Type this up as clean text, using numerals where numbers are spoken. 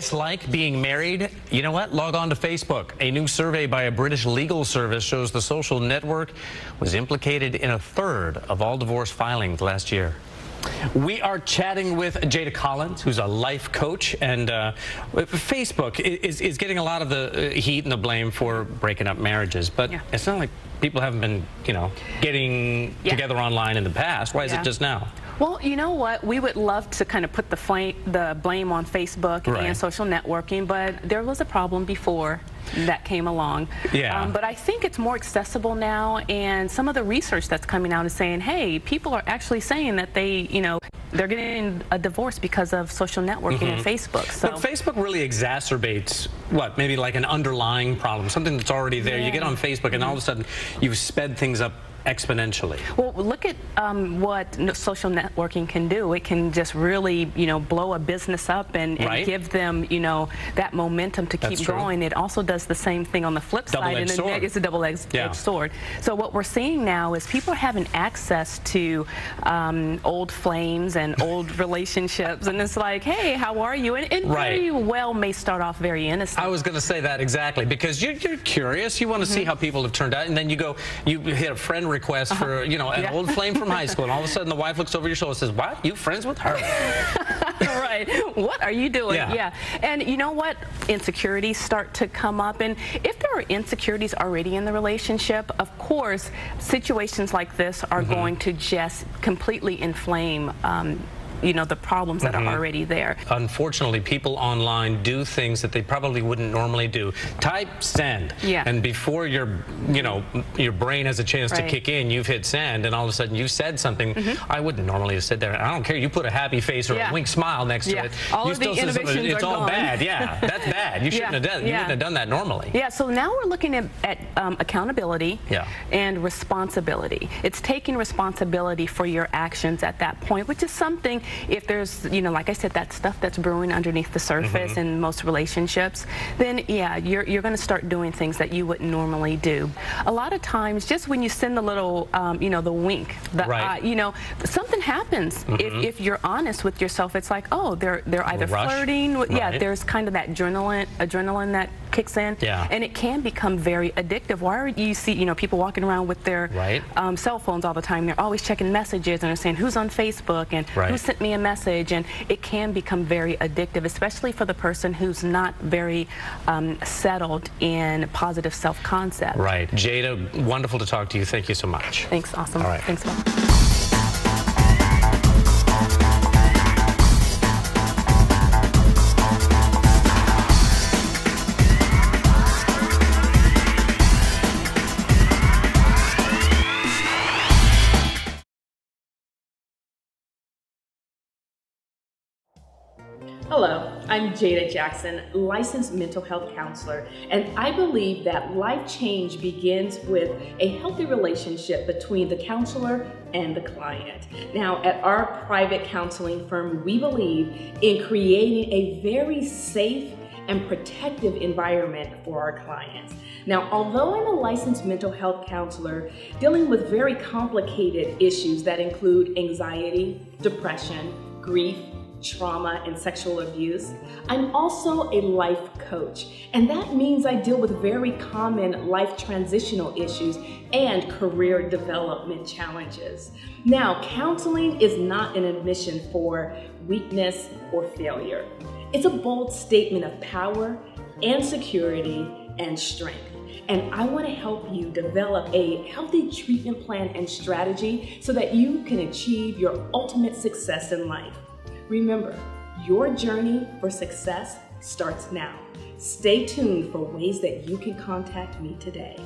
dislike being married? You know what? Log on to Facebook. A new survey by a British legal service shows the social network was implicated in a third of all divorce filings last year. We are chatting with Jada Collins, who's a life coach, and Facebook is getting a lot of the heat and the blame for breaking up marriages, but it's not like people haven't been, getting together online in the past. Why is it just now? Well, you know what? We would love to kind of put the blame on Facebook and social networking, but there was a problem before that came along. But I think it's more accessible now, and some of the research that's coming out is saying, hey, people are actually saying that they, they're getting a divorce because of social networking and Facebook. So. But Facebook really exacerbates what? Maybe like an underlying problem, something that's already there. You get on Facebook and all of a sudden you've sped things up exponentially. Well, look at what social networking can do. It can just really, blow a business up and give them, that momentum to keep going. It also does the same thing on the flip side. And it's a double-edged sword. So what we're seeing now is people are having access to old flames and old relationships, and it's like, hey, how are you? And it very well may start off very innocent. I was going to say that exactly, because you're curious. You want to see how people have turned out, and then you hit a friend request for an old flame from high school, and all of a sudden the wife looks over your shoulder and says, "What? You friends with her?" Right. What are you doing? And you know what? Insecurities start to come up, and if there are insecurities already in the relationship, of course, situations like this are going to just completely inflame the problems that are already there. Unfortunately, people online do things that they probably wouldn't normally do. Type send, and before your brain has a chance to kick in, you've hit send, and all of a sudden you've said something I wouldn't normally have said there. I don't care. You put a happy face or a wink smile next to it. All of the innovations it's all gone. bad. That's bad. You shouldn't have done. You wouldn't have done that normally. So now we're looking at accountability and responsibility. It's taking responsibility for your actions at that point, which is something. If there's, like I said, that stuff that's brewing underneath the surface in most relationships, then you're going to start doing things that you wouldn't normally do. A lot of times, just when you send the little, the wink, the eye, something happens. If you're honest with yourself, it's like, oh, they're either flirting. There's kind of that adrenaline that kicks in, and it can become very addictive. Why are you see, people walking around with their cell phones all the time? They're always checking messages and they're saying who's on Facebook and who sent me a message, and it can become very addictive, especially for the person who's not very settled in positive self-concept. Jada, wonderful to talk to you. Thank you so much. Thanks. Awesome. All right. Thanks. Hello, I'm Jada Jackson, licensed mental health counselor, and I believe that life change begins with a healthy relationship between the counselor and the client. Now, at our private counseling firm, we believe in creating a very safe and protective environment for our clients. Now, although I'm a licensed mental health counselor dealing with very complicated issues that include anxiety, depression, grief, trauma, and sexual abuse, I'm also a life coach, and that means I deal with very common life transitional issues and career development challenges. Now, counseling is not an admission for weakness or failure. It's a bold statement of power and security and strength. And I want to help you develop a healthy treatment plan and strategy so that you can achieve your ultimate success in life. Remember, your journey for success starts now. Stay tuned for ways that you can contact me today.